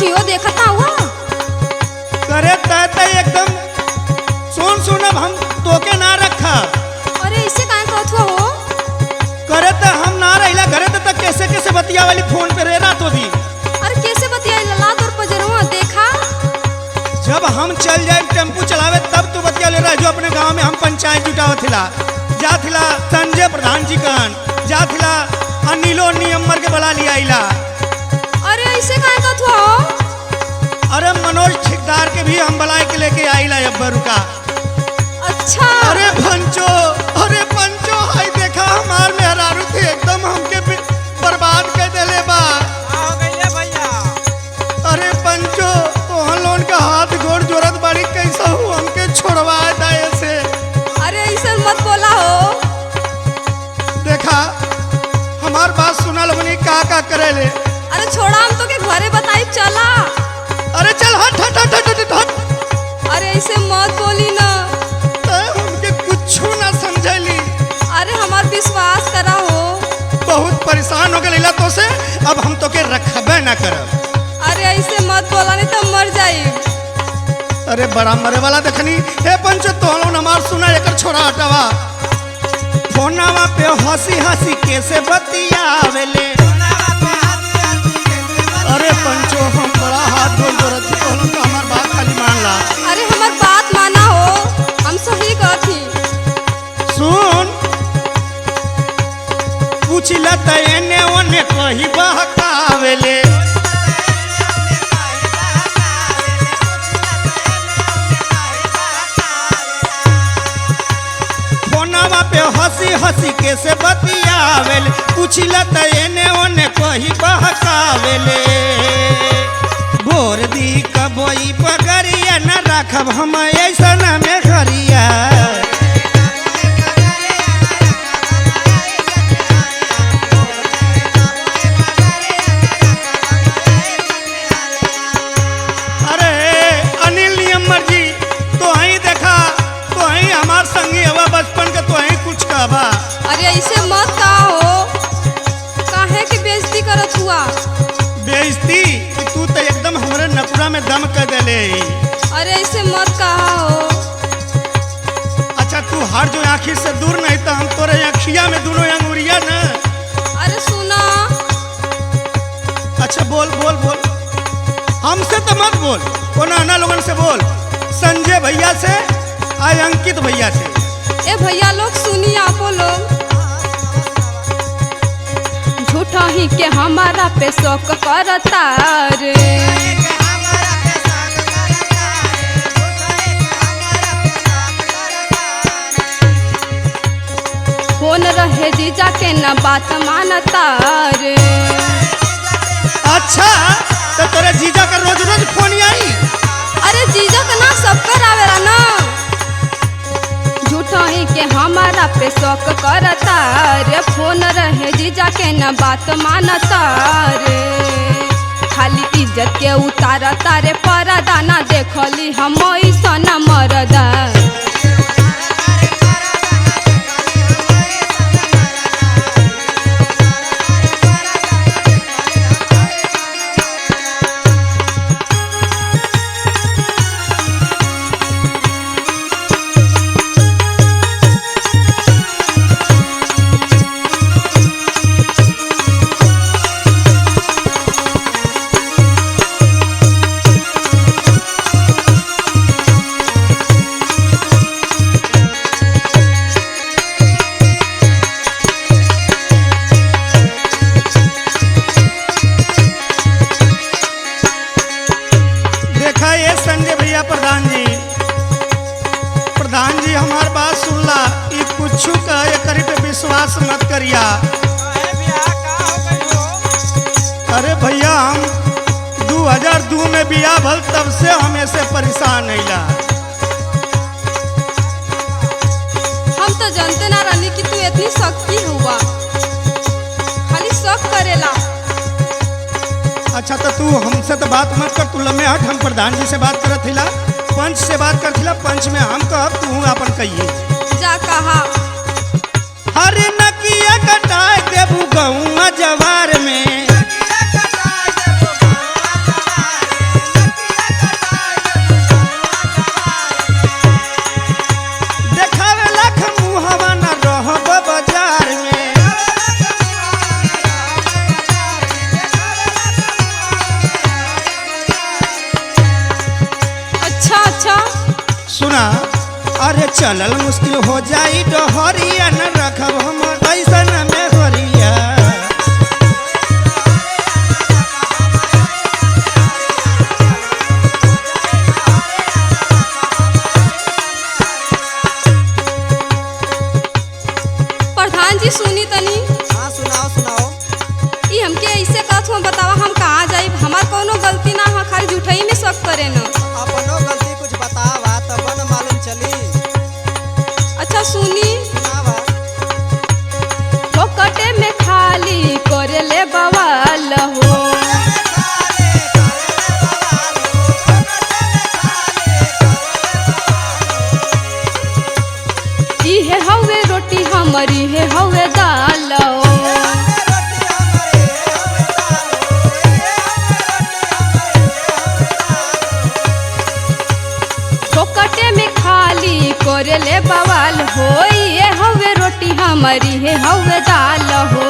हो देखता हुआ। करे तय एकदम सुन अब हम तोके ना रखा। अरे ऐसे काहे कहत हुआ हो? करे त हम ना रहिला घरे त कैसे कैसे बतिया वाली फोन पे रे रात होती। अरे कैसे बतियाई लला तोर पजरवा देखा। जब हम चल जाए टेम्पू चलावे तब तू बतिया ले रहा जो अपने गांव में हम पंचायत जुटावत थिला। जा थिला संजय प्रधान जी कन, जा थिला अनिलो नियमर के बला लिया आइला। अरे ऐसे काहे कहत हुआ हो? अरे मनोज ठेकेदार के भी हम बलाए के लेके आइला अब्बर का। अच्छा। अरे पंचो हाय देखा हमार मेहरारू थे एकदम हमके बर्बाद कर देले बा। भैया अरे पंचो तोहन लोन का हाथ गोड़ जोरत बाड़ी कैसा हो हमके छोड़वा दे से। अरे ऐसे मत बोला हो। देखा हमार बात सुना लोगनी का करे ले। अरे छोड़ा हम तो के घरे बताई चला। अरे चल हट हट हट हट हट, हट। अरे ऐसे मत बोली ना। हमके कुछ ना समझली। अरे हमार विश्वास करा हो। बहुत परेशान हो गए तो से अब हम तो के रखबे ना करब। अरे ऐसे मत बोला नहीं तो मर जाई। अरे बड़ा मरे वाला देखनी। हे पंचो तो हमार सुना एकर छोड़ा हटावा। फोनावा पे हंसी हंसी कैसे बतियावेले। अरे पंचो हम बड़ा हाथ जोड़ जोड़त थी तो हमार बात खाली मान ला। अरे हमार बात माना हो, हम सही कहती। सुन पूछला त एने ओने कही बहकावेले। फोनावा पे हंसी हंसी कैसे बतियावेले। पूछला त एने ओने कही बहकावेले। भोर दी कबोई पगरिया न रखब हम ऐसा में घरिया। अरे अनिल नियमर जी तो ही देखा तो ही हमार संगी हवा बचपन के तो ही कुछ कहबा। अरे ऐसे मत कहा हो। काहे की बेइज्जती करत हुआ? बेइज्जती कि तू तो एकदम हमरे नकुरा में दम कर देले। अरे ऐसे मत कहा हो। अच्छा तू हट जो आँखी से दूर नहीं तो हम तोरे अखिया में दोनों अंगुरिया न। अरे सुना। अच्छा बोल बोल बोल। हमसे तो मत बोल, कोना आना लोगन से बोल। संजय भैया से आय अंकित भैया से। ए भैया लोग सुनी आपो लोग। झूठा ही के हमारा पे शौक करता रे। फोन रहे जीजा के न बात मानता रे। अच्छा तो तोरे जीजा का रोज रोज फोन आई। अरे जीजा का ना सबकर आवेला ना। झूठा ही के हमारा पे शौक करता रे। फोन रहे जीजा के न बात मानता रे। खाली इज्जत के उतारता रे परदा ना देखली हम ऐसा न मरदा। विश्वास मत करिया। अरे भैया हम 2002 में बिया भल तब से हम ऐसे परेशान हैला। हम तो जानते ना रानी कि तू इतनी शक्ति हुआ, खाली शक करेला। अच्छा तो तू हमसे तो बात मत कर, तू लम्हे हट। हम प्रधान जी से बात करत हिला, पंच से बात करत हिला। पंच में हम कहब तू अपन कहिए। जा कहा हरे नकिया कटाए देबू गौवा जवार में। अरे चलल मुश्किल हो जाई डोहरिया न रखब हम ऐसन में हरिया। प्रधान जी सुनी तनी, हाँ सुनाओ सुनाओ। ई हमके ऐसे कहत हो, बतावा हम कहाँ जाई? हमार कोनो गलती ना है, खाली झूठई में शक करे न। अपनो गलती कुछ बतावा तब न मालूम चली। अच्छा सुनी, सुनावा। फोकटे में खाली करे ले बवाल हो। इहे हवे रोटी हमारी है हवे दाल हो। फोकटे में खाली करे ले बवाल हो। ये हवे रोटी हमारी है हवे दाल हो।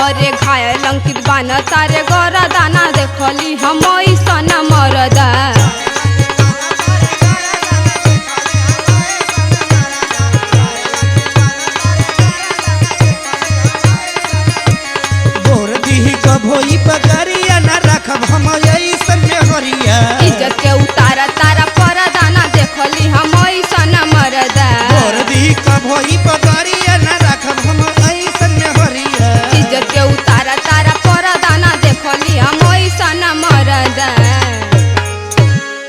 अरे घायल अंकित बान तारे गौरा दाना देखली हम ऐसन मरदा। बोर दीही कभोई पकड़िया न रखब हम ऐसन में हरिया। इज्जत के उतारा तारा पर दाना देखली हम ऐसन मरदा। बोर दीही कभोई पकड़िया न रखब हम ऐसन में हरिया। इज्जत के उतारा तारा पर दाना देखली हम ऐसन मरदा।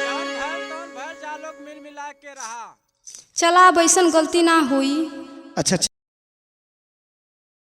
जौन भर जा लोग मिल मिला के रहा। चला अब ऐसन गलती ना हुई। अच्छा।